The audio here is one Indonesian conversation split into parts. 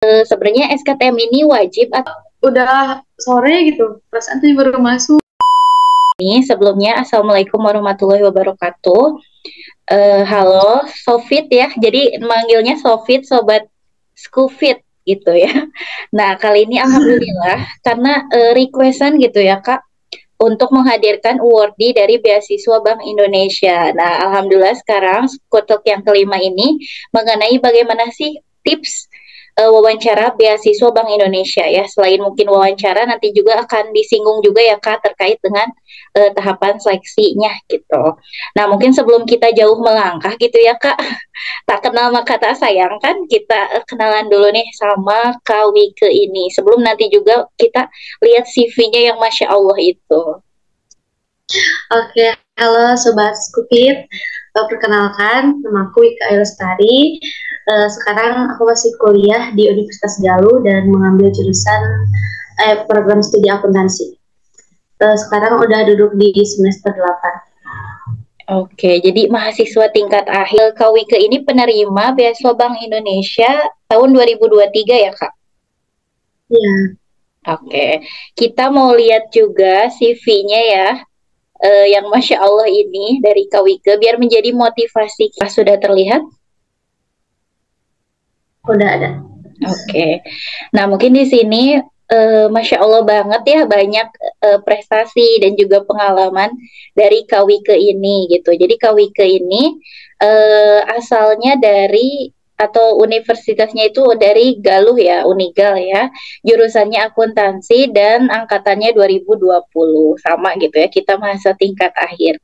Sebenarnya SKTM ini wajib atau Udah sore gitu, perasaan tuh baru masuk. nih sebelumnya Assalamualaikum warahmatullahi wabarakatuh. Halo Sofit ya, jadi manggilnya Sofit Sobat Skufit gitu ya. Nah kali ini alhamdulillah karena requestan gitu ya Kak untuk menghadirkan awardee dari beasiswa Bank Indonesia. Nah alhamdulillah sekarang kutuk yang kelima ini mengenai bagaimana sih tips wawancara beasiswa Bank Indonesia ya. Selain mungkin wawancara, nanti juga akan disinggung juga ya Kak terkait dengan tahapan seleksinya gitu. Nah mungkin sebelum kita jauh melangkah gitu ya Kak, tak kenal maka tak sayang kan, kita kenalan dulu nih sama Kak Wike ini. Sebelum nanti juga kita lihat CV-nya yang Masya Allah itu. Oke, halo Sobat Skupit. Perkenalkan, nama aku Ika Lestari. Sekarang aku masih kuliah di Universitas Galuh dan mengambil jurusan program studi akuntansi. Sekarang udah duduk di semester 8. Oke, jadi mahasiswa tingkat akhir Kak Wike ini penerima beasiswa Bank Indonesia tahun 2023 ya Kak? Iya. Oke, kita mau lihat juga CV-nya ya, yang Masya Allah ini dari Kak Wike, biar menjadi motivasi. Sudah terlihat? Udah ada. Oke, nah mungkin di sini Masya Allah banget ya, banyak prestasi dan juga pengalaman dari Kak Wike ini gitu. Jadi Kak Wike ini asalnya dari atau universitasnya itu dari Galuh ya, Unigal ya. Jurusannya akuntansi dan angkatannya 2020. Sama gitu ya, kita masa tingkat akhir.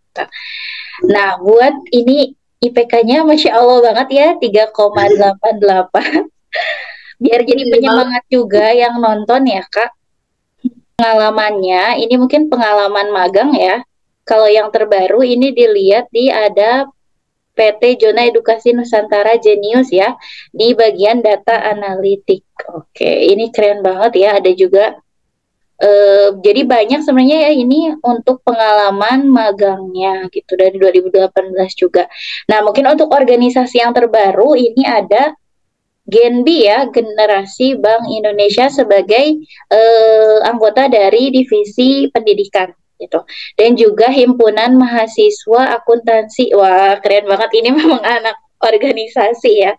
Nah, buat ini IPK-nya Masya Allah banget ya, 3,88. Biar jadi Tinggi banget. penyemangat juga yang nonton ya Kak. Pengalamannya, ini mungkin pengalaman magang ya. Kalau yang terbaru ini dilihat di ada PT Zona Edukasi Nusantara Genius ya, di bagian data analitik. Oke, ini keren banget ya. Ada juga jadi banyak sebenarnya ya ini untuk pengalaman magangnya gitu dari 2018 juga. Nah, mungkin untuk organisasi yang terbaru ini ada Genbi ya, Generasi Bank Indonesia sebagai anggota dari divisi pendidikan gitu. Dan juga Himpunan Mahasiswa Akuntansi. Wah, keren banget ini memang anak organisasi ya.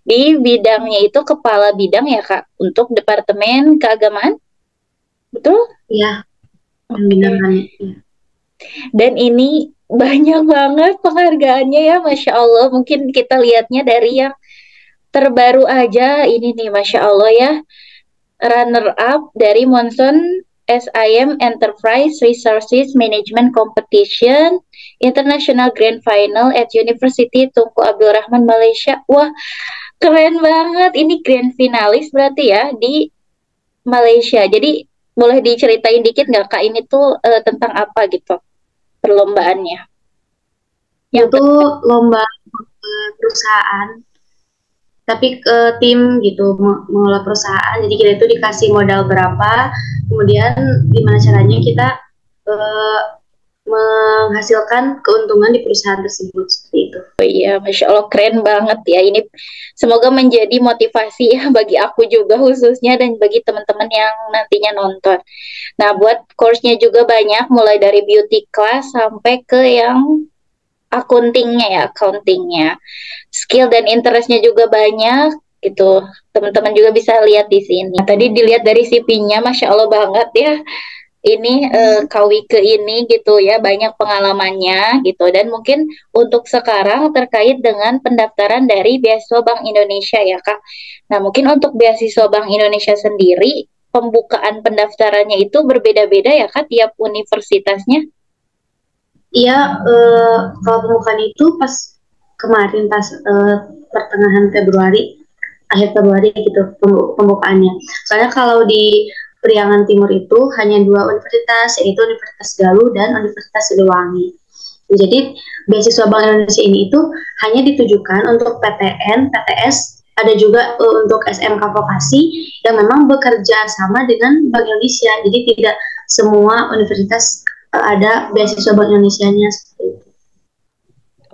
Di bidangnya itu kepala bidang ya, Kak, untuk Departemen Keagamaan. Betul? Iya, yang Oke. bidangannya. Iya. Dan ini banyak banget penghargaannya ya, Masya Allah. Mungkin kita lihatnya dari yang terbaru aja ini nih, Masya Allah ya. Runner up dari Monson SIM Enterprise Resources Management Competition International Grand Final at University Tunku Abdul Rahman Malaysia. Wah, keren banget. Ini grand finalis berarti ya di Malaysia. Jadi boleh diceritain dikit nggak Kak ini tuh tentang apa gitu perlombaannya? Yang Itu lomba perusahaan, tapi ke tim gitu mengelola perusahaan. Jadi kita itu dikasih modal berapa, kemudian gimana caranya kita uh, menghasilkan keuntungan di perusahaan tersebut, seperti itu. Iya, Masya Allah keren banget ya. Ini semoga menjadi motivasi ya bagi aku juga khususnya dan bagi teman-teman yang nantinya nonton. Nah, buat course-nya juga banyak, mulai dari beauty class sampai ke yang accounting-nya ya, accounting-nya. Skill dan interest-nya juga banyak gitu. Teman-teman juga bisa lihat di sini. Tadi dilihat dari CV-nya, Masya Allah banget ya. Ini Kawike ini gitu ya, banyak pengalamannya gitu. Dan mungkin untuk sekarang terkait dengan pendaftaran dari beasiswa Bank Indonesia ya Kak. Nah mungkin untuk beasiswa Bank Indonesia sendiri, pembukaan pendaftarannya itu berbeda-beda ya Kak tiap universitasnya. Iya, kalau pembukaan itu pas kemarin pas pertengahan Februari, akhir Februari gitu pembukaannya. Soalnya kalau di Priangan Timur itu hanya dua universitas, yaitu Universitas Galuh dan Universitas Siliwangi. Jadi beasiswa Bank Indonesia ini itu hanya ditujukan untuk PTN, PTS, ada juga untuk SMK vokasi yang memang bekerja sama dengan Bank Indonesia. Jadi tidak semua universitas ada beasiswa Bank Indonesia-nya seperti itu.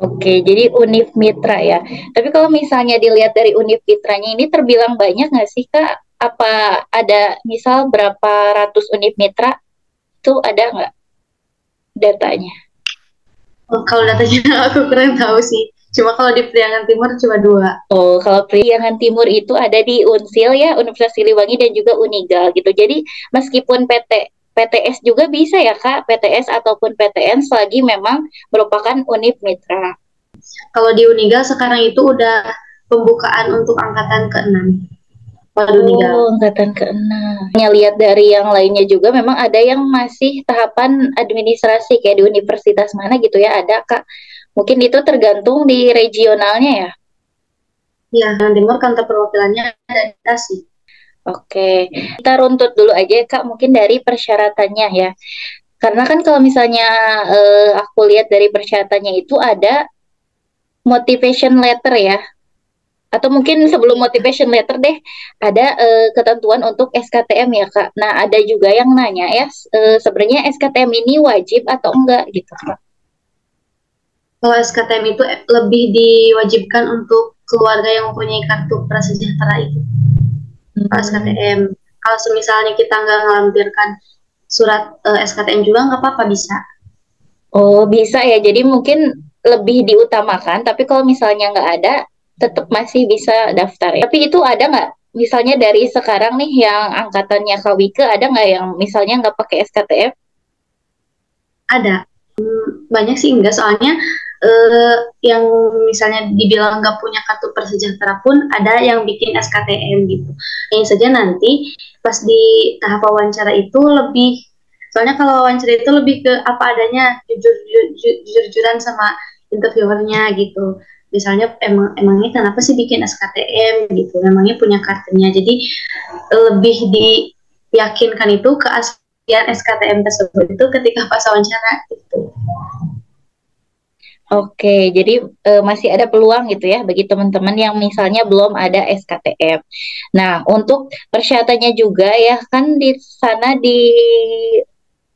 Oke, jadi Univ Mitra ya. Tapi kalau misalnya dilihat dari Univ Mitranya ini terbilang banyak nggak sih Kak? Apa ada misal berapa ratus Univ Mitra? Itu ada nggak datanya? Oh, kalau datanya aku kurang tahu sih. Cuma kalau di Priangan Timur cuma dua. Oh, kalau Priangan Timur itu ada di Unsil ya, Universitas Siliwangi dan juga Unigal gitu. Jadi meskipun PTS juga bisa ya Kak, PTS ataupun PTN selagi memang merupakan Univ Mitra. Kalau di Unigal sekarang itu udah pembukaan untuk angkatan ke-6. Kalau di Unigal. Oh, angkatan ke-6. Ya, lihat dari yang lainnya juga memang ada yang masih tahapan administrasi kayak di universitas mana gitu ya, ada Kak. Mungkin itu tergantung di regionalnya ya. Iya, yang Timur kantor perwakilannya ada di Tasik. Oke, kita runtut dulu aja ya, Kak, mungkin dari persyaratannya ya. Karena kan kalau misalnya aku lihat dari persyaratannya itu ada motivation letter ya. Atau mungkin sebelum motivation letter deh, ada ketentuan untuk SKTM ya Kak. Nah, ada juga yang nanya ya, sebenarnya SKTM ini wajib atau enggak gitu Kak. Kalau SKTM itu lebih diwajibkan untuk keluarga yang mempunyai kartu prasejahtera itu. Kalau SKTM. Kalau misalnya kita nggak ngelampirkan surat SKTM juga nggak apa-apa, bisa. Oh, bisa ya. Jadi mungkin lebih diutamakan, tapi kalau misalnya nggak ada, tetap masih bisa daftar ya. Tapi itu ada nggak? Misalnya dari sekarang nih yang angkatannya KWIKE, ada nggak yang misalnya nggak pakai SKTM? Ada. Banyak sih enggak, soalnya yang misalnya dibilang nggak punya kartu prasejahtera pun ada yang bikin SKTM gitu. Yang saja nanti pas di tahap wawancara itu lebih, soalnya kalau wawancara itu lebih ke apa adanya, jujur-jujuran sama interviewernya gitu. Misalnya emangnya kenapa sih bikin SKTM gitu, memangnya punya kartunya. Jadi lebih diyakinkan itu ke aslian SKTM tersebut itu ketika pas wawancara gitu. Oke, jadi masih ada peluang gitu ya bagi teman-teman yang misalnya belum ada SKTM. Nah, untuk persyaratannya juga ya kan di sana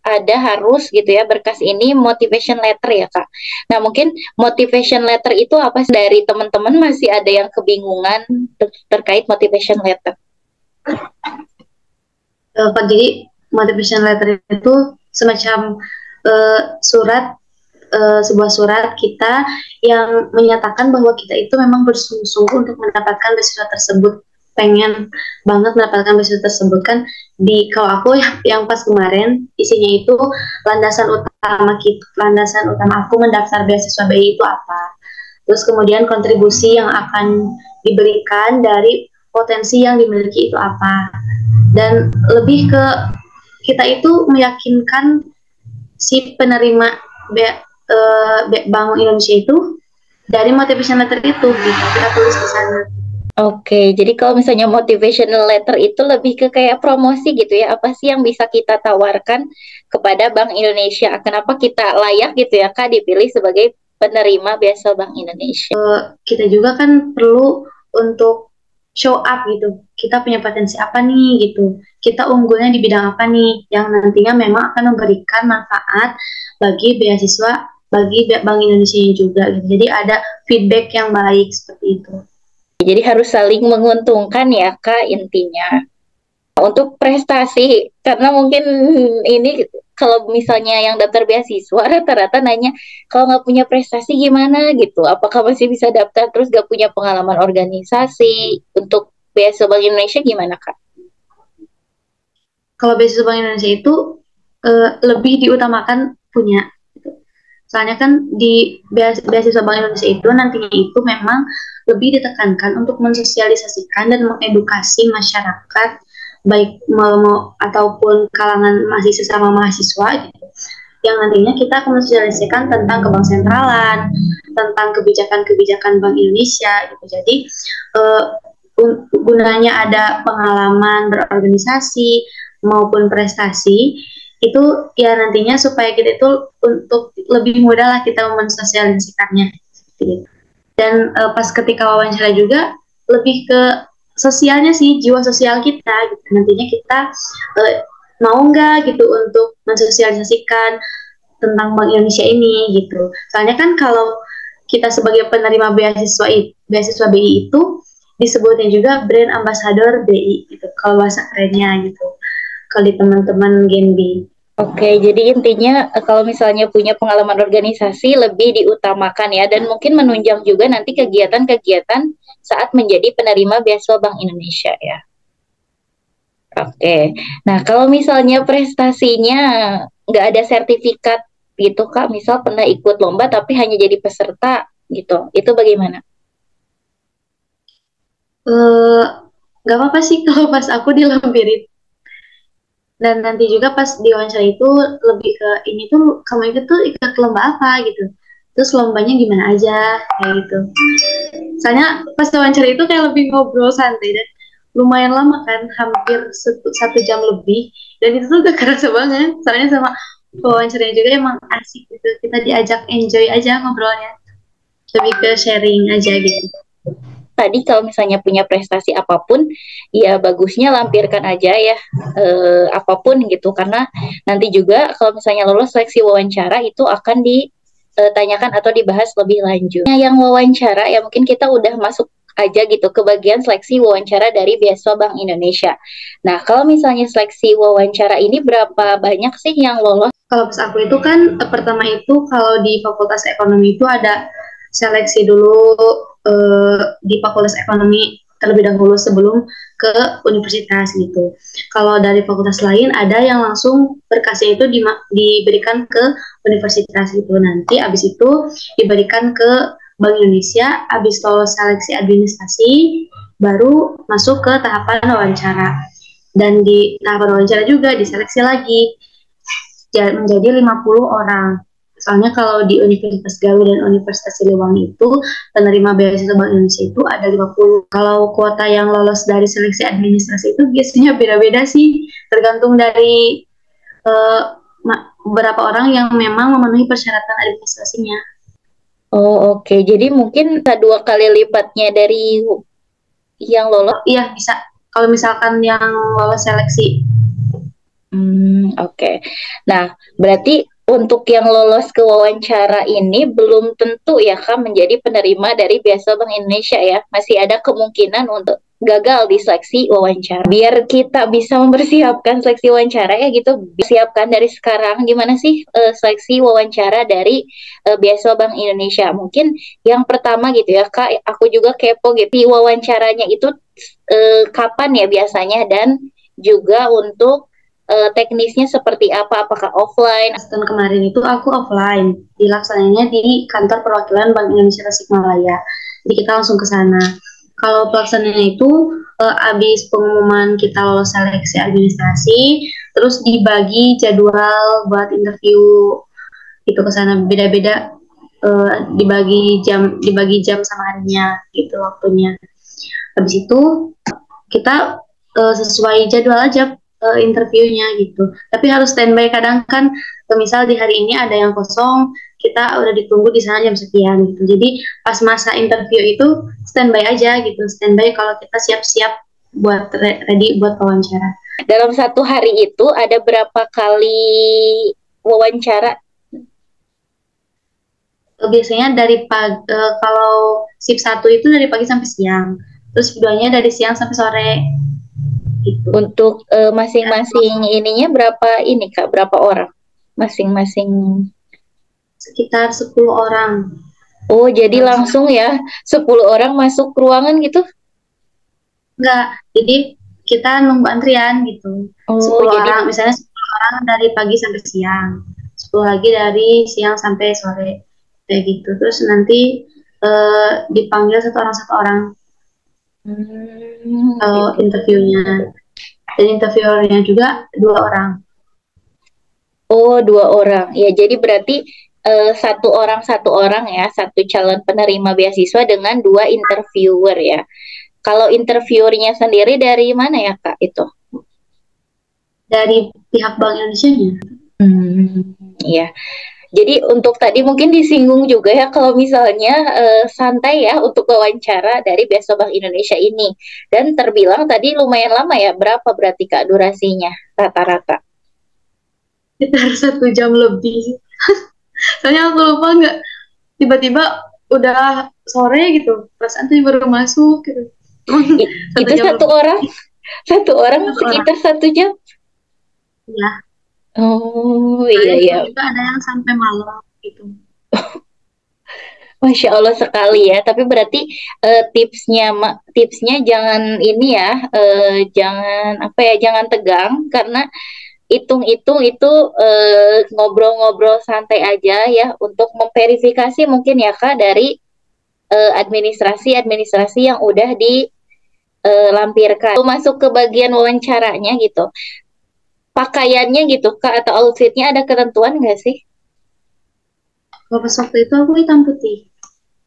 ada harus gitu ya berkas ini motivation letter ya Kak. Nah, mungkin motivation letter itu apa sih? Dari teman-teman masih ada yang kebingungan terkait motivation letter? Pak, jadi motivation letter itu semacam surat, sebuah surat kita yang menyatakan bahwa kita itu memang bersungguh-sungguh untuk mendapatkan beasiswa tersebut, pengen banget mendapatkan beasiswa tersebut kan. Di kalau aku yang pas kemarin isinya itu landasan utama aku mendaftar beasiswa BI itu apa, terus kemudian kontribusi yang akan diberikan dari potensi yang dimiliki itu apa, dan lebih ke kita itu meyakinkan si penerima Bank Indonesia itu dari motivation letter itu gitu, kita tulis di sana. Oke, jadi kalau misalnya motivational letter itu lebih ke kayak promosi gitu ya, apa sih yang bisa kita tawarkan kepada Bank Indonesia? Kenapa kita layak gitu ya Kak dipilih sebagai penerima beasiswa Bank Indonesia? Kita juga kan perlu untuk show up gitu, kita punya potensi apa nih gitu, kita unggulnya di bidang apa nih yang nantinya memang akan memberikan manfaat bagi beasiswa, bagi Bank Indonesia juga gitu. Jadi ada feedback yang baik seperti itu. Jadi harus saling menguntungkan ya Kak intinya. Untuk prestasi, karena mungkin ini kalau misalnya yang daftar beasiswa rata-rata nanya kalau nggak punya prestasi gimana gitu, apakah masih bisa daftar terus nggak punya pengalaman organisasi untuk beasiswa Bank Indonesia gimana Kak? Kalau beasiswa Bank Indonesia itu lebih diutamakan punya. Soalnya kan di beasiswa Bank Indonesia itu nantinya itu memang lebih ditekankan untuk mensosialisasikan dan mengedukasi masyarakat, baik ataupun kalangan mahasiswa sama mahasiswa gitu, yang nantinya kita akan mensosialisasikan tentang kebangsaan, tentang kebijakan-kebijakan Bank Indonesia gitu. Jadi gunanya ada pengalaman berorganisasi maupun prestasi itu ya nantinya supaya kita itu untuk lebih mudah lah kita mensosialisasikannya gitu. Dan pas ketika wawancara juga lebih ke sosialnya sih, jiwa sosial kita gitu. Nantinya kita mau nggak gitu untuk mensosialisasikan tentang Bank Indonesia ini gitu. Soalnya kan kalau kita sebagai penerima beasiswa BI itu disebutnya juga brand ambassador BI gitu kalau bahasa kerennya gitu kalau di teman-teman Genbi. Oke, jadi intinya kalau misalnya punya pengalaman organisasi lebih diutamakan ya, dan mungkin menunjang juga nanti kegiatan-kegiatan saat menjadi penerima beasiswa Bank Indonesia ya. Oke, nah kalau misalnya prestasinya nggak ada sertifikat gitu Kak, misal pernah ikut lomba tapi hanya jadi peserta gitu, itu bagaimana? Eh, nggak apa-apa sih kalau pas aku dilampirin. Dan nanti juga pas diwawancara itu lebih ke ini tuh kamu itu tuh ikut lomba apa gitu. Terus lombanya gimana aja kayak gitu. Soalnya pas wawancara itu kayak lebih ngobrol santai dan lumayan lama kan, hampir 1 jam lebih. Dan itu tuh gak kerasa banget. Soalnya sama wawancaranya juga emang asik gitu. Kita diajak enjoy aja ngobrolnya. Lebih ke sharing aja gitu. Tadi kalau misalnya punya prestasi apapun, ya bagusnya lampirkan aja ya apapun gitu, karena nanti juga kalau misalnya lolos seleksi wawancara itu akan ditanyakan atau dibahas lebih lanjut. Yang wawancara ya mungkin kita udah masuk aja gitu ke bagian seleksi wawancara dari beasiswa Bank Indonesia. Nah, kalau misalnya seleksi wawancara ini berapa banyak sih yang lolos? Kalau pas aku itu kan pertama itu kalau di Fakultas Ekonomi itu ada seleksi dulu di Fakultas Ekonomi terlebih dahulu sebelum ke universitas gitu. Kalau dari fakultas lain ada yang langsung berkasnya itu diberikan ke universitas gitu. Nanti abis itu diberikan ke Bank Indonesia, abis lolos seleksi administrasi baru masuk ke tahapan wawancara. Dan di tahapan wawancara juga diseleksi lagi menjadi 50 orang. Soalnya kalau di Universitas Galuh dan Universitas Siliwangi itu penerima beasiswa Bank Indonesia itu ada 50. Kalau kuota yang lolos dari seleksi administrasi itu biasanya beda-beda sih, tergantung dari beberapa orang yang memang memenuhi persyaratan administrasinya. Oh, oke. Jadi mungkin 2 kali lipatnya dari yang lolos. Iya, bisa. Kalau misalkan yang lolos seleksi. Oke. Nah, berarti untuk yang lolos ke wawancara ini belum tentu ya Kak menjadi penerima dari beasiswa Bank Indonesia ya. Masih ada kemungkinan untuk gagal di seleksi wawancara. Biar kita bisa mempersiapkan seleksi wawancara ya gitu, siapkan dari sekarang gimana sih seleksi wawancara dari beasiswa Bank Indonesia. Mungkin yang pertama gitu ya Kak, aku juga kepo gitu. Wawancaranya itu kapan ya biasanya, dan juga untuk teknisnya seperti apa? Apakah offline? Tahun kemarin itu aku offline, dilaksananya di kantor perwakilan Bank Indonesia Tasikmalaya. Jadi kita langsung ke sana. Kalau pelaksanaannya itu habis pengumuman kita lolos seleksi administrasi, terus dibagi jadwal buat interview itu ke sana beda-beda, dibagi jam sama harinya gitu waktunya. Habis itu kita sesuai jadwal aja interviewnya gitu. Tapi harus standby, kadang kan misal di hari ini ada yang kosong, kita udah ditunggu di sana jam sekian gitu. Jadi pas masa interview itu standby aja gitu. Standby kalau kita siap-siap buat ready buat wawancara. Dalam satu hari itu ada berapa kali wawancara? Biasanya dari pagi, kalau shift 1 itu dari pagi sampai siang. Terus keduanya dari siang sampai sore. Gitu. Untuk masing-masing ininya berapa ini Kak? Berapa orang? Masing-masing Sekitar 10 orang. Oh, jadi langsung ya 10 orang masuk ruangan gitu? Enggak, jadi kita nunggu antrian gitu. Oh, 10 jadi orang, misalnya 10 orang dari pagi sampai siang. 10 lagi dari siang sampai sore. Kayak gitu. Terus nanti dipanggil satu orang gitu. interviewnya. Dan interviewernya juga 2 orang. Oh, 2 orang. Ya, jadi berarti satu orang ya, satu calon penerima beasiswa dengan 2 interviewer ya. Kalau interviewernya sendiri dari mana ya Kak itu? Dari pihak Bank Indonesia-nya. Ya. Jadi untuk tadi mungkin disinggung juga ya kalau misalnya santai ya untuk wawancara dari beasiswa Bank Indonesia ini. Dan terbilang tadi lumayan lama ya, berapa berarti Kak durasinya rata-rata? Sekitar 1 jam lebih. Soalnya aku lupa nggak, tiba-tiba udah sore gitu, perasaan tuh baru masuk gitu. Satu Itu jam lebih. satu orang Satu orang. sekitar 1 jam. Ya, Oh ada iya yang ya, juga ada yang sampai malam gitu. Masya Allah sekali ya. Tapi berarti tipsnya jangan ini ya, jangan apa ya, jangan tegang karena hitung-hitung itu ngobrol-ngobrol santai aja ya untuk memverifikasi mungkin ya Kak dari administrasi-administrasi yang udah dilampirkan. Masuk ke bagian wawancaranya gitu. Pakaiannya gitu Kak atau outfitnya ada ketentuan nggak sih? Kalau pas waktu itu aku hitam putih.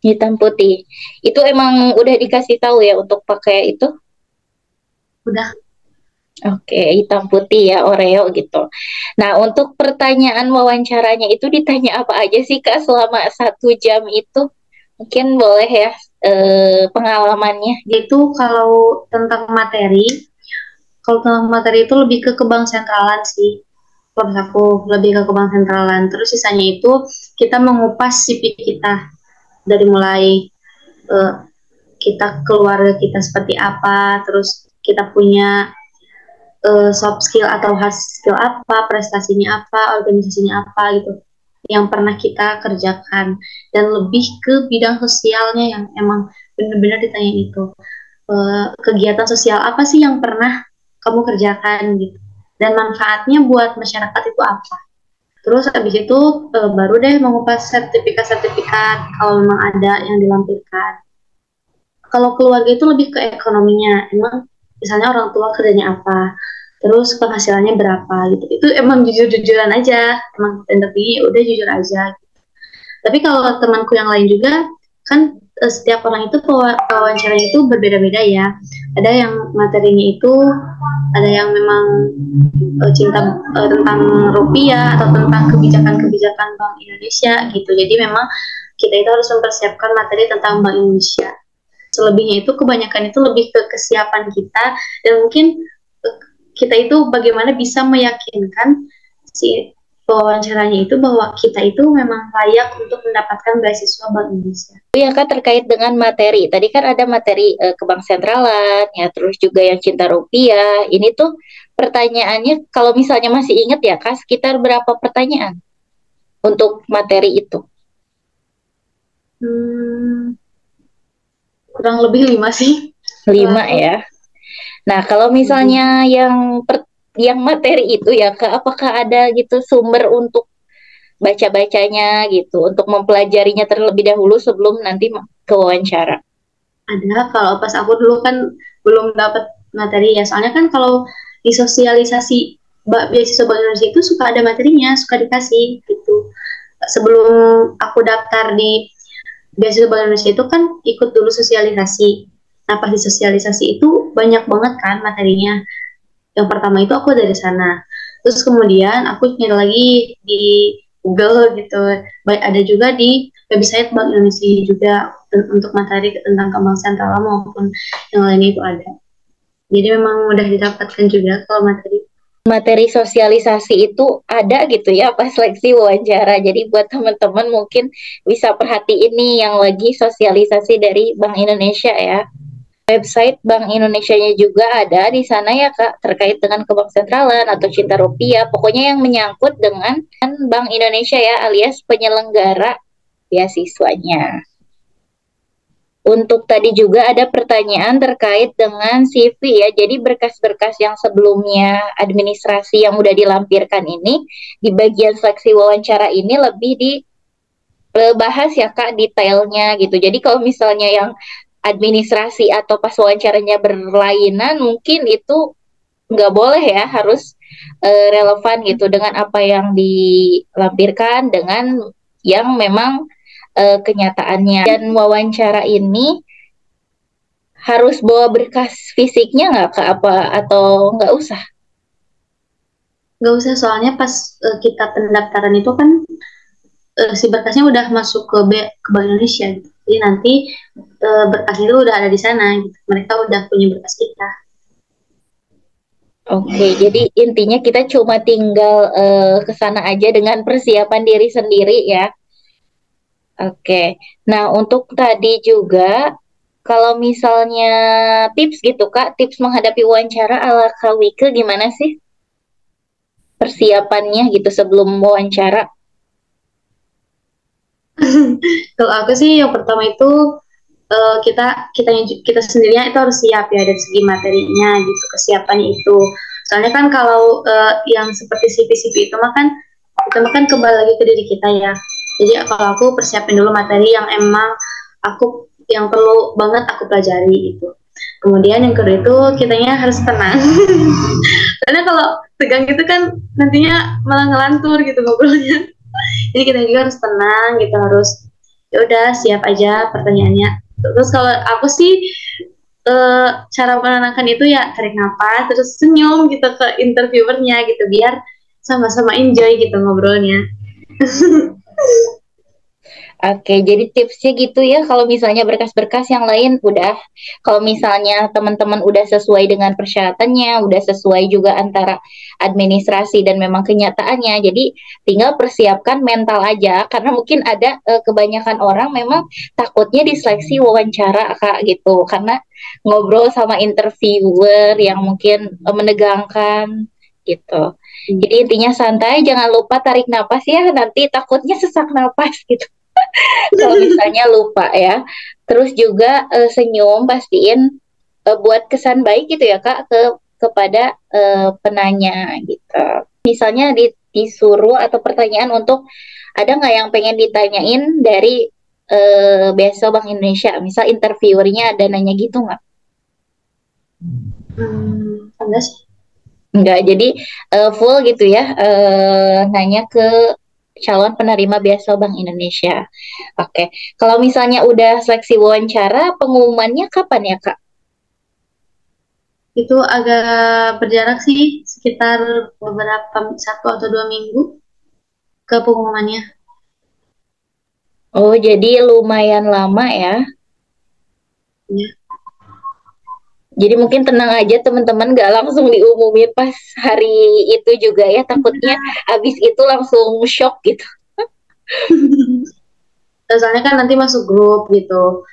Hitam putih. Itu emang udah dikasih tahu ya untuk pakai itu? Udah. Oke, hitam putih ya, Oreo gitu. Nah, untuk pertanyaan wawancaranya itu ditanya apa aja sih Kak selama 1 jam itu? Mungkin boleh ya pengalamannya. Itu kalau tentang materi itu lebih ke bank sentralan sih. Kalau aku lebih ke bank sentralan. Terus sisanya itu kita mengupas CV kita dari mulai eh, kita keluarga kita seperti apa, terus kita punya soft skill atau hard skill apa, prestasinya apa, organisasinya apa gitu yang pernah kita kerjakan dan lebih ke bidang sosialnya yang emang benar-benar ditanya itu kegiatan sosial apa sih yang pernah kamu kerjakan gitu dan manfaatnya buat masyarakat itu apa. Terus habis itu baru deh mengupas sertifikat-sertifikat kalau memang ada yang dilampirkan. Kalau keluarga itu lebih ke ekonominya, emang misalnya orang tua kerjanya apa, terus penghasilannya berapa gitu. Itu emang jujur-jujuran aja, emang tapi udah jujur aja. Tapi kalau temanku yang lain juga kan setiap orang itu wawancaranya itu berbeda-beda ya. Ada yang materinya itu ada yang memang cinta tentang rupiah atau tentang kebijakan-kebijakan Bank Indonesia gitu. Jadi memang kita itu harus mempersiapkan materi tentang Bank Indonesia. Selebihnya itu kebanyakan itu lebih ke kesiapan kita dan mungkin kita itu bagaimana bisa meyakinkan si wawancaranya itu bahwa kita itu memang layak untuk mendapatkan beasiswa Bank Indonesia. Ya Kak, terkait dengan materi. Tadi kan ada materi ke bank sentralan, ya terus juga yang cinta rupiah. Ini tuh pertanyaannya kalau misalnya masih ingat ya Kak, sekitar berapa pertanyaan untuk materi itu? Hmm, kurang lebih 5 sih. 5 ya. Nah, kalau Lebih. misalnya yang materi itu ya Kak, apakah ada gitu sumber untuk baca-bacanya gitu, untuk mempelajarinya terlebih dahulu sebelum nanti ke wawancara? Ada, kalau pas aku dulu kan belum dapat materi ya. Soalnya kan kalau di sosialisasi beasiswa Bank Indonesia itu suka ada materinya, suka dikasih gitu. Sebelum aku daftar di beasiswa Bank Indonesia itu kan ikut dulu sosialisasi. Nah, pas di sosialisasi itu banyak banget kan materinya. Yang pertama itu aku dari sana. Terus kemudian aku nyari lagi di Google gitu. Baik ada juga di website Bank Indonesia juga untuk materi tentang Kembang Sentral maupun yang lainnya itu ada. Jadi memang mudah didapatkan juga kalau materi. Materi sosialisasi itu ada gitu ya pas seleksi wawancara. Jadi buat teman-teman mungkin bisa perhatiin nih yang lagi sosialisasi dari Bank Indonesia ya. Website Bank Indonesia-nya juga ada di sana ya Kak, terkait dengan kebang sentralan atau cinta rupiah. Pokoknya yang menyangkut dengan Bank Indonesia ya, alias penyelenggara beasiswanya. Untuk tadi juga ada pertanyaan terkait dengan CV ya. Jadi berkas-berkas yang sebelumnya administrasi yang udah dilampirkan ini di bagian seleksi wawancara ini lebih dibahas ya Kak detailnya gitu. Jadi kalau misalnya yang administrasi atau pas wawancaranya berlainan mungkin itu nggak boleh ya, harus relevan gitu dengan apa yang dilampirkan dengan yang memang kenyataannya. Dan wawancara ini harus bawa berkas fisiknya nggak Kak, apa atau nggak usah? Nggak usah, soalnya pas kita pendaftaran itu kan si berkasnya udah masuk ke Bank Indonesia gitu. Jadi nanti berkasnya itu udah ada di sana gitu. Mereka udah punya berkas kita. Oke, jadi intinya kita cuma tinggal ke sana aja dengan persiapan diri sendiri ya. Oke. Nah, untuk tadi juga, kalau misalnya tips gitu Kak, tips menghadapi wawancara ala Kak Wike gimana sih persiapannya gitu sebelum wawancara? Kalau aku sih yang pertama itu kita sendirinya itu harus siap ya dari segi materinya gitu, kesiapannya itu. Soalnya kan kalau yang seperti CV-CV itu mah kan kembali lagi ke diri kita ya. Jadi kalau aku persiapin dulu materi yang emang yang perlu banget aku pelajari gitu. Kemudian yang kedua itu kitanya harus tenang. Karena kalau tegang itu kan nantinya malah ngelantur gitu ngobrolnya. Jadi kita juga harus tenang gitu, harus ya udah siap aja pertanyaannya. Terus kalau aku sih cara menenangkan itu ya tarik nafas terus senyum gitu ke interviewernya gitu biar sama-sama enjoy gitu ngobrolnya. Oke, jadi tipsnya gitu ya, kalau misalnya berkas-berkas yang lain udah, kalau misalnya teman-teman udah sesuai dengan persyaratannya, udah sesuai juga antara administrasi dan memang kenyataannya, jadi tinggal persiapkan mental aja, karena mungkin ada kebanyakan orang memang takutnya diseleksi wawancara Kak gitu, karena ngobrol sama interviewer yang mungkin menegangkan gitu. Jadi intinya santai, jangan lupa tarik napas ya, nanti takutnya sesak napas gitu kalau misalnya lupa ya. Terus juga senyum, pastiin buat kesan baik gitu ya Kak kepada penanya gitu. Misalnya disuruh atau pertanyaan untuk ada nggak yang pengen ditanyain dari beasiswa Bank Indonesia, misal interviewernya ada nanya gitu nggak? Enggak sih. Nggak, jadi full gitu ya, nanya ke calon penerima beasiswa Bank Indonesia. Oke, kalau misalnya udah seleksi wawancara, pengumumannya kapan ya Kak? Itu agak berjarak sih, sekitar beberapa 1 atau 2 minggu ke pengumumannya. Oh, jadi lumayan lama ya. Ya. Jadi mungkin tenang aja teman-teman, nggak langsung diumumin pas hari itu juga ya. Takutnya abis itu langsung shock gitu. Soalnya kan nanti masuk grup gitu,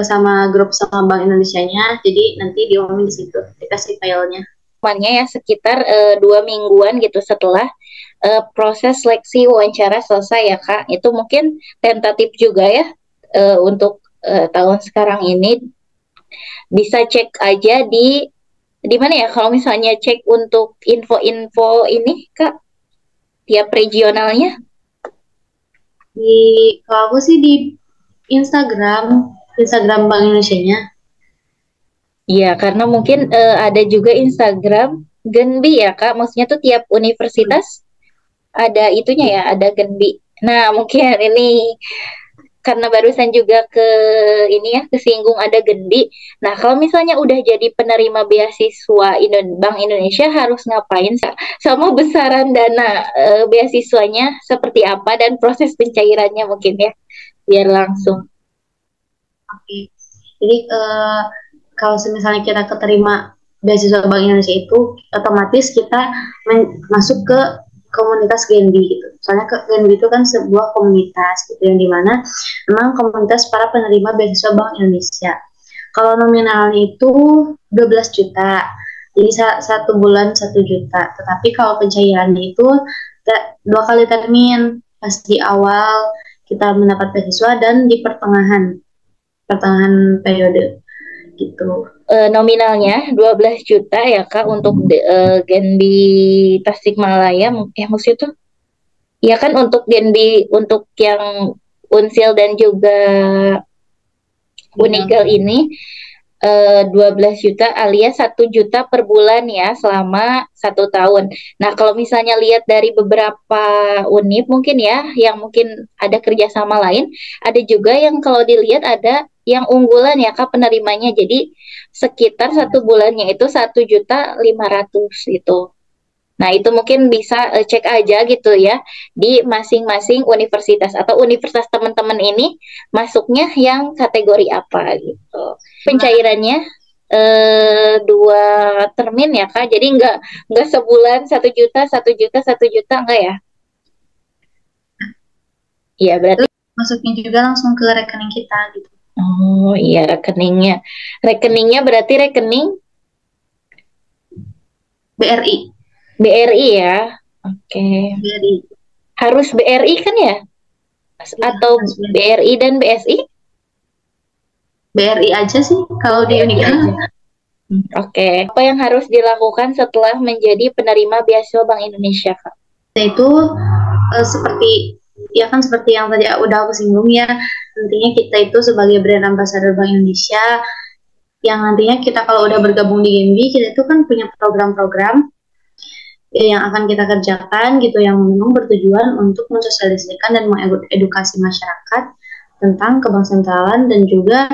sama grup sama Bank Indonesianya, jadi nanti diumumin di situ, dikasih filenya. Temannya ya sekitar 2 mingguan gitu setelah proses seleksi wawancara selesai ya Kak. Itu mungkin tentatif juga ya untuk tahun sekarang ini. Bisa cek aja di mana ya kalau misalnya cek untuk info-info ini Kak, tiap regionalnya. Di Kalau aku sih di Instagram, Instagram Bank Indonesianya. Iya, karena mungkin ada juga Instagram Genbi ya Kak, maksudnya tuh tiap universitas ada itunya ya, ada Genbi. Nah, mungkin ini karena barusan juga ini ya kesinggung ada Gendi. Nah, kalau misalnya udah jadi penerima beasiswa Bank Indonesia harus ngapain sih? Sama besaran dana beasiswanya seperti apa dan proses pencairannya mungkin ya, biar langsung. Oke. Jadi kalau misalnya kita keterima beasiswa Bank Indonesia itu, otomatis kita masuk ke komunitas Genbi gitu. Soalnya Genbi itu kan sebuah komunitas gitu yang dimana memang komunitas para penerima beasiswa Bank Indonesia. Kalau nominalnya itu 12 juta. Jadi 1 bulan 1 juta. Tetapi kalau pencairannya itu 2 kali termin. Pas di awal kita mendapat beasiswa dan di pertengahan periode gitu. Nominalnya 12 juta ya Kak untuk Genbi Tasikmalaya ya maksudnya tuh ya kan untuk Genbi untuk yang Unsil dan juga Unigal ini 12 juta alias 1 juta per bulan ya selama 1 tahun. Nah kalau misalnya lihat dari beberapa univ mungkin ya yang mungkin ada kerjasama lain, ada juga yang kalau dilihat ada yang unggulan ya Kak penerimanya. Jadi sekitar 1 bulannya itu 1,5 juta gitu. Nah, itu mungkin bisa cek aja gitu ya di masing-masing universitas atau universitas teman-teman ini masuknya yang kategori apa gitu. Pencairannya 2 termin ya Kak. Jadi nggak sebulan 1 juta, 1 juta, 1 juta enggak ya? Iya, berarti masuknya juga langsung ke rekening kita gitu. Oh iya, rekeningnya. Rekeningnya berarti rekening BRI. BRI ya. Oke. BRI. Harus BRI kan ya? Iya, Atau harus BRI. BRI dan BSI? BRI aja sih kalau di BRI Unika. aja. Oke. Apa yang harus dilakukan setelah menjadi penerima beasiswa Bank Indonesia, Kak? Itu seperti ya kan seperti yang tadi udah aku singgung ya, nantinya kita itu sebagai brand ambassador Bank Indonesia yang nantinya kita kalau udah bergabung di GMB, kita itu kan punya program-program yang akan kita kerjakan gitu yang memang bertujuan untuk mensosialisasikan dan mengedukasi masyarakat tentang kebang sentralan dan juga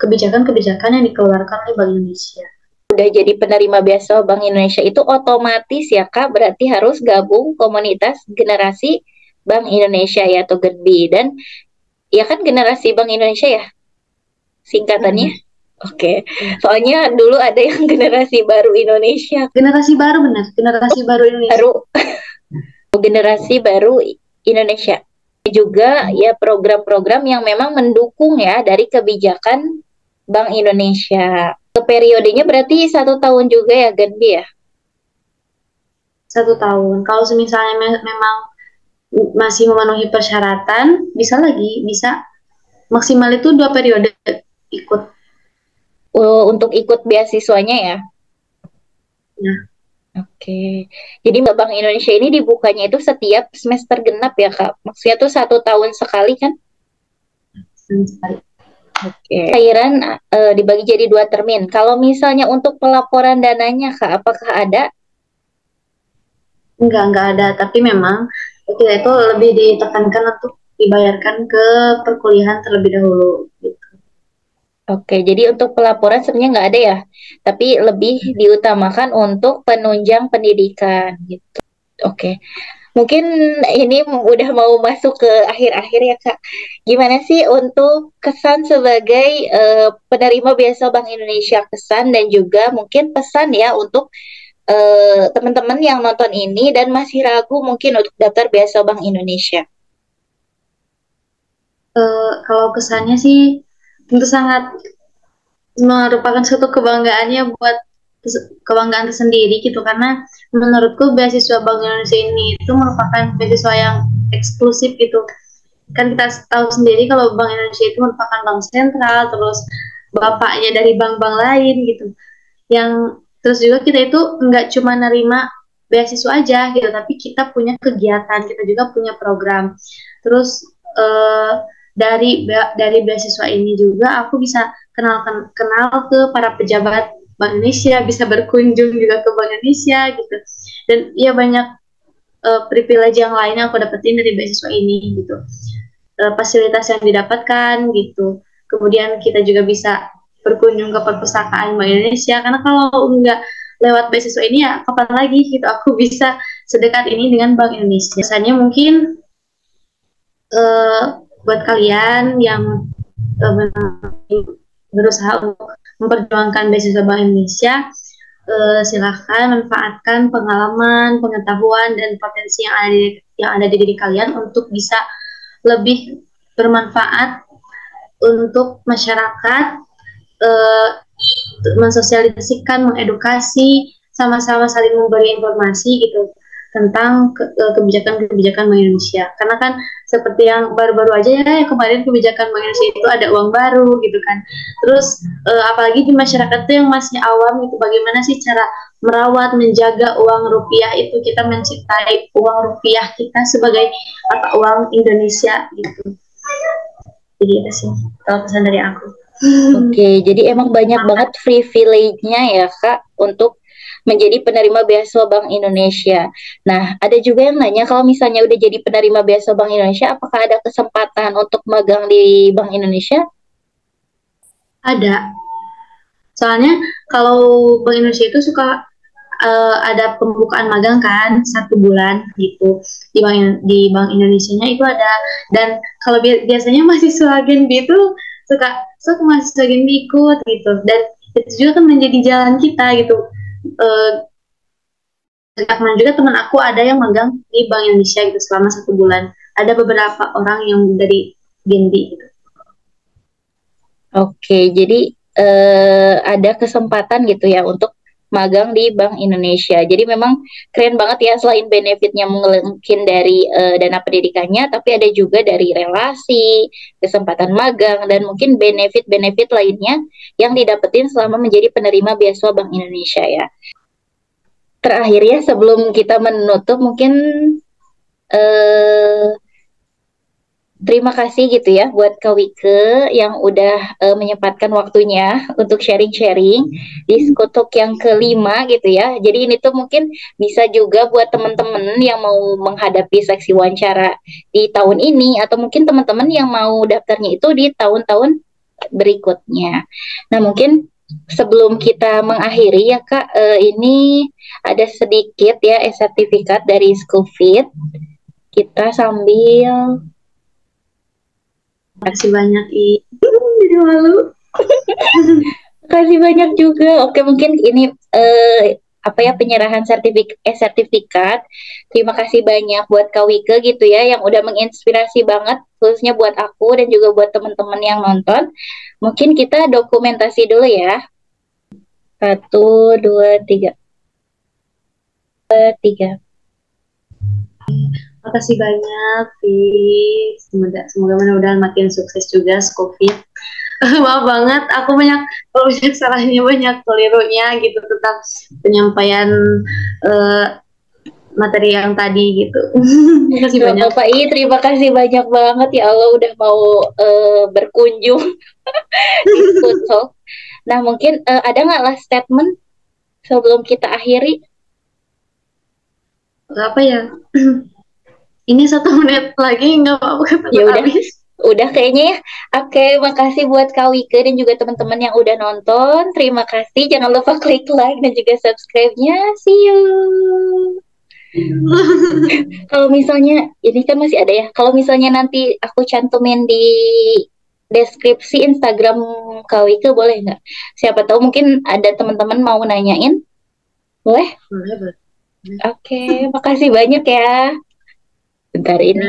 kebijakan-kebijakan yang dikeluarkan oleh Bank Indonesia. Udah jadi penerima beasiswa Bank Indonesia itu otomatis ya Kak, berarti harus gabung komunitas generasi Bank Indonesia ya atau GENBI. Dan ya kan generasi Bank Indonesia ya singkatannya. Oke. Soalnya dulu ada yang generasi baru Indonesia. Generasi baru benar, generasi baru Indonesia. Baru generasi baru Indonesia. Juga ya program-program yang memang mendukung ya dari kebijakan Bank Indonesia. Periodenya berarti 1 tahun juga ya Genbi ya? 1 tahun. Kalau misalnya memang masih memenuhi persyaratan, bisa maksimal itu 2 periode ikut. Untuk ikut beasiswanya ya? Nah. Oke. Jadi Bank Indonesia ini dibukanya itu setiap semester genap ya Kak? Maksudnya tuh 1 tahun sekali kan? Sekali. Oke. Cairan dibagi jadi 2 termin. Kalau misalnya untuk pelaporan dananya Kak, apakah ada? Enggak ada. Tapi memang kita itu lebih ditekankan untuk dibayarkan ke perkuliahan terlebih dahulu. Gitu. Oke, jadi untuk pelaporan sebenarnya nggak ada ya, tapi lebih diutamakan untuk penunjang pendidikan gitu. Oke, mungkin ini udah mau masuk ke akhir-akhir ya Kak. Gimana sih untuk kesan sebagai penerima beasiswa Bank Indonesia, kesan dan juga mungkin pesan ya untuk teman-teman yang nonton ini dan masih ragu mungkin untuk daftar beasiswa Bank Indonesia? Kalau kesannya sih tentu sangat merupakan suatu kebanggaannya buat kebanggaan tersendiri gitu, karena menurutku beasiswa Bank Indonesia ini itu merupakan beasiswa yang eksklusif gitu. Kan kita tahu sendiri kalau Bank Indonesia itu merupakan bank sentral, terus bapaknya dari bank-bank lain gitu. Yang terus juga kita itu nggak cuma nerima beasiswa aja gitu, tapi kita punya kegiatan, kita juga punya program. Terus dari beasiswa ini juga aku bisa kenal ke para pejabat Bank Indonesia, bisa berkunjung juga ke Bank Indonesia gitu. Dan ya banyak privilege yang lain yang aku dapetin dari beasiswa ini gitu. Fasilitas yang didapatkan gitu. Kemudian kita juga bisa berkunjung ke perpustakaan Bank Indonesia, karena kalau nggak lewat beasiswa ini ya kapan lagi gitu aku bisa sedekat ini dengan Bank Indonesia. Biasanya mungkin buat kalian yang berusaha untuk memperjuangkan beasiswa Bank Indonesia, silahkan manfaatkan pengalaman, pengetahuan, dan potensi yang ada di diri kalian untuk bisa lebih bermanfaat untuk masyarakat, mensosialisasikan, mengedukasi, sama-sama saling memberi informasi gitu tentang kebijakan-kebijakan Bank Indonesia. Karena kan seperti yang baru-baru aja ya kemarin kebijakan Bank Indonesia itu ada uang baru gitu kan. Terus apalagi di masyarakat tuh yang masih awam gitu, bagaimana sih cara merawat, menjaga uang rupiah itu, kita mencintai uang rupiah kita sebagai uang Indonesia gitu. Jadi itu sih kalau pesan dari aku. Oke, jadi emang banyak banget privilege-nya ya Kak untuk menjadi penerima beasiswa Bank Indonesia. Nah, ada juga yang nanya kalau misalnya udah jadi penerima beasiswa Bank Indonesia, apakah ada kesempatan untuk magang di Bank Indonesia? Ada. Soalnya kalau Bank Indonesia itu suka ada pembukaan magang kan 1 bulan gitu di Bank Indonesianya itu ada. Dan kalau biasanya mahasiswa Genbi itu suka mahasiswa Genbi ikut gitu, dan itu juga kan menjadi jalan kita gitu. Kemarin juga teman aku ada yang magang di Bank Indonesia gitu selama 1 bulan. Ada beberapa orang yang dari Genbi gitu. Oke, jadi ada kesempatan gitu ya untuk magang di Bank Indonesia. Jadi memang keren banget ya, selain benefitnya mungkin dari dana pendidikannya, tapi ada juga dari relasi, kesempatan magang, dan mungkin benefit-benefit lainnya yang didapetin selama menjadi penerima beasiswa Bank Indonesia ya. Terakhir ya, sebelum kita menutup, mungkin eh, terima kasih gitu ya buat Kak Wike yang udah menyempatkan waktunya untuk sharing-sharing di Skutuk yang kelima gitu ya. Jadi ini tuh mungkin bisa juga buat teman-teman yang mau menghadapi seleksi wawancara di tahun ini, atau mungkin teman-teman yang mau daftarnya itu di tahun-tahun berikutnya. Nah, mungkin sebelum kita mengakhiri ya Kak, ini ada sedikit ya sertifikat dari Schoolfit. Kita sambil Makasih banyak jadi malu. kasih banyak juga. Oke, mungkin ini apa ya, penyerahan sertifikat. Terima kasih banyak buat Kak Wike gitu ya yang udah menginspirasi banget, khususnya buat aku dan juga buat teman-teman yang nonton. Mungkin kita dokumentasi dulu ya. 1, 2, 3. 3. Makasih banyak, semoga mudah-mudahan makin sukses juga Schoolfit. Maaf banget, aku kalau banyak salahnya, banyak kelirunya gitu tentang penyampaian materi yang tadi gitu. Terima kasih banyak. Bapak terima kasih banyak banget ya Allah udah mau berkunjung di Skutuk. Nah, mungkin ada nggak last statement sebelum kita akhiri? Apa ya? Ini 1 menit lagi nggak apa-apa. Ya udah kayaknya ya. Oke, makasih buat Kak Wike dan juga teman-teman yang udah nonton. Terima kasih. Jangan lupa klik like dan juga subscribe-nya. See you. Kalau misalnya ini kan masih ada ya. Kalau misalnya nanti aku cantumin di deskripsi Instagram Kak Wike, boleh nggak? Siapa tahu mungkin ada teman-teman mau nanyain. Boleh? Boleh. Oke, makasih banyak ya. Bentar ini.